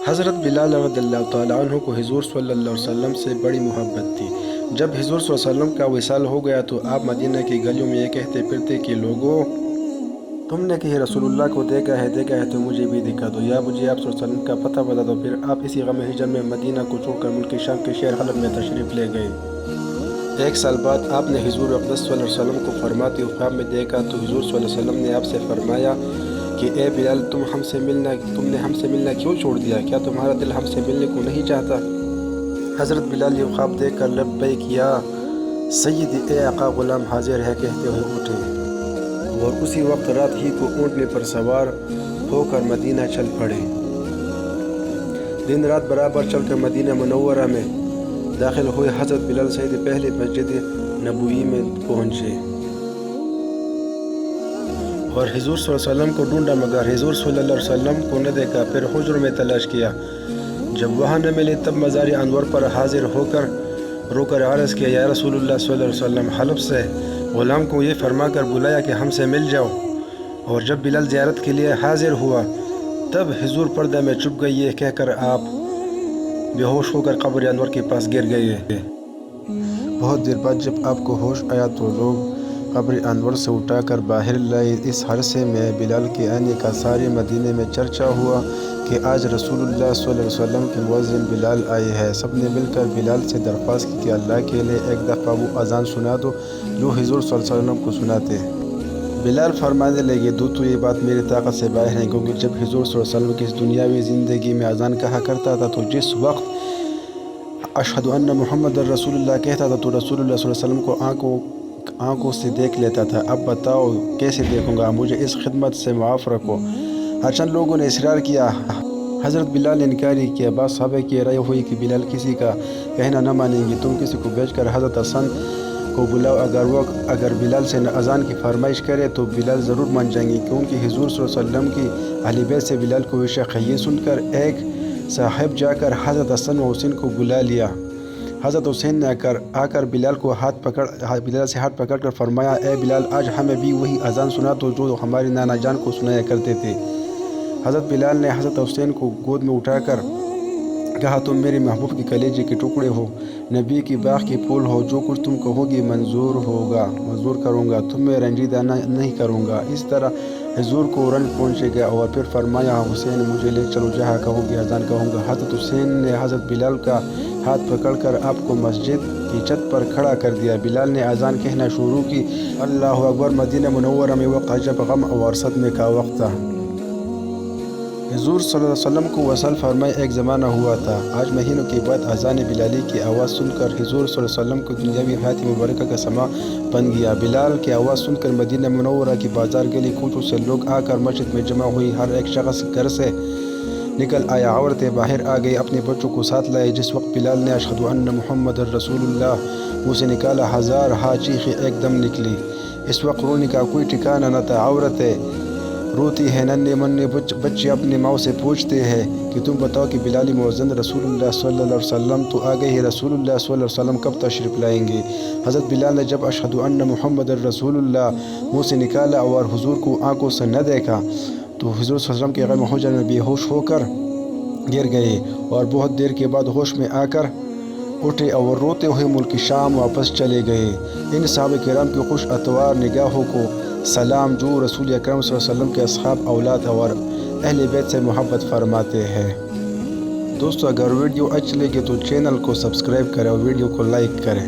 حضرت بلال رضی اللہ تعالیٰ عنہ کو حضور صلی اللہ علیہ وسلم سے بڑی محبت تھی۔ جب حضور صلی اللہ علیہ وسلم کا وصال ہو گیا تو آپ مدینہ کی گلیوں میں یہ کہتے پھرتے کہ لوگوں، تم نے کہ رسول اللہ کو دیکھا ہے تو مجھے بھی دکھا دو، یا مجھے آپ صلی اللہ علیہ وسلم کا پتہ بتا دو۔ پھر آپ اسی غم ہجر میں مدینہ کو چھوڑ کر ملک شام کے شہر حلب میں تشریف لے گئے۔ 1 سال بعد آپ نے حضور اقدس صلی اللہ علیہ وسلم کو فرماتے ہوئے خواب میں دیکھا تو حضور صلی اللہ علیہ وسلم نے آپ سے فرمایا کہ اے بلال، تم نے ہم سے ملنا کیوں چھوڑ دیا؟ کیا تمہارا دل ہم سے ملنے کو نہیں چاہتا؟ حضرت بلال یہ خواب دیکھ کر لبیک یا سیدی، اے آقا، غلام حاضر ہے کہتے ہوئے اٹھے اور اسی وقت رات ہی کو اونٹنے پر سوار ہو کر مدینہ چل پڑے۔ دن رات برابر چل کر مدینہ منورہ میں داخل ہوئے حضرت بلال سید پہلے مسجد نبوی میں پہنچے اور حضور صلی اللہ علیہ وسلم کو ڈھونڈا مگر حضور صلی اللہ علیہ وسلم کو نہ دیکھا۔ پھر حجر میں تلاش کیا، جب وہاں نہ ملے تب مزار انور پر حاضر ہو کر رو کر عرض کیا، یا رسول اللہ صلی اللہ علیہ وسلم، حلب سے غلام کو یہ فرما کر بلایا کہ ہم سے مل جاؤ۔ اور جب بلال زیارت کے لیے حاضر ہوا تب حضور پردہ میں چھپ گئی، یہ کہہ کر آپ بے ہوش ہو کر قبر انور کے پاس گر گئے۔ بہت دیر بعد جب آپ کو ہوش آیا تو لوگ قبر انور سے اٹھا کر باہر لائے۔ اس عرصے میں بلال کے آنے کا سارے مدینے میں چرچا ہوا کہ آج رسول اللہ صلی اللہ علیہ وسلم کے مؤذن بلال آئے ہیں۔ سب نے مل کر بلال سے درخواست کی کہ اللہ کے لیے ایک دفعہ وہ اذان سنا دو جو حضور صلی اللہ علیہ وسلم کو سناتے۔ بلال فرمانے لگے، تو یہ بات میری طاقت سے باہر ہے، کیونکہ جب حضور صلی اللہ علیہ وسلم کی اس دنیاوی زندگی میں اذان کہا کرتا تھا تو جس وقت اشہد ان محمد رسول اللہ کہتا تھا تو رسول اللہ صلی اللہ علیہ وسلم کو آنکھوں سے دیکھ لیتا تھا۔ اب بتاؤ کیسے دیکھوں گا؟ مجھے اس خدمت سے معاف رکھو۔ ہر چند لوگوں نے اصرار کیا۔ حضرت بلال نے انکاری کیا۔ بعض صحابہ کی رائے ہوئی کہ بلال کسی کا کہنا نہ مانیں گے، تم کسی کو بھیج کر حضرت حسن کو بلاؤ، اگر بلال سے اذان کی فرمائش کرے تو بلال ضرور مان جائیں گے، کیونکہ حضور صلی اللہ علیہ وسلم کی اہل بیت سے بلال کو شک ہے۔ یہ سن کر ایک صاحب جا کر حضرت حسن و حسین کو بلا لیا۔ حضرت حسین نے آ کر بلال سے ہاتھ پکڑ کر فرمایا، اے بلال، آج ہمیں بھی وہی اذان سنا تو جو ہمارے نانا جان کو سنایا کرتے تھے۔ حضرت بلال نے حضرت حسین کو گود میں اٹھا کر کہا، تم میرے محبوب کے کلیجے کے ٹکڑے ہو، نبی کی باغ کے پھول ہو، جو کچھ تم کہو گی منظور کروں گا، تمہیں رنجیدہ نہیں کروں گا۔ اس طرح حضور کو رنج پہنچے گا اور پھر فرمایا، حسین مجھے لے چلو، جہاں کہو گی اذان کہوں گا۔ حضرت حسین نے حضرت بلال کا ہاتھ پکڑ کر آپ کو مسجد کی چھت پر کھڑا کر دیا۔ بلال نے اذان کہنا شروع کی، اللہ اکبر۔ مدینہ منورہ میں وقت عجب غم اور صدمے کا وقت تھا۔ حضور صلی اللہ علیہ وسلم کو وصال فرمائے ایک زمانہ ہوا تھا۔ آج مہینوں کے بعد اذان بلالی کی آواز سن کر حضور صلی اللہ علیہ وسلم کو دنیاوی حیات مبارکہ کا سما بن گیا۔ بلال کی آواز سن کر مدینہ منورہ کی بازار گلی کوچوں سے لوگ آ کر مسجد میں جمع ہوئی۔ ہر ایک شخص گھر سے نکل آیا، عورتیں باہر آ گئی، اپنے بچوں کو ساتھ لائے۔ جس وقت بلال نے اشہد ان محمد رسول اللہ منہ سے نکالا، ہزار چیخیں ایک دم نکلی۔ اس وقت رونے کا کوئی ٹھکانہ نہ تھا۔ عورتیں روتی ہیں، ننھے منھے بچے اپنی ماں سے پوچھتے ہیں کہ تم بتاؤ کہ بلالی مؤذن رسول اللہ صلی اللہ علیہ وسلم تو آ گئے ہیں، رسول اللہ صلی اللہ علیہ وسلم کب تشریف لائیں گے؟ حضرت بلال نے جب اشہد ان محمد رسول اللہ منہ سے نکالا اور حضور کو آنکھوں سے نہ دیکھا تو حضور صلی اللہ علیہ وسلم کے غم حجر میں بے ہوش ہو کر گر گئے اور بہت دیر کے بعد ہوش میں آ کر اٹھے اور روتے ہوئے ملک شام واپس چلے گئے۔ ان صحابہ کرام کی خوش اتوار نگاہوں کو سلام، جو رسول اکرم صلی اللہ علیہ وسلم کے اصحاب، اولاد اور اہل بیت سے محبت فرماتے ہیں۔ دوستو، اگر ویڈیو اچھی لگے تو چینل کو سبسکرائب کریں اور ویڈیو کو لائک کریں۔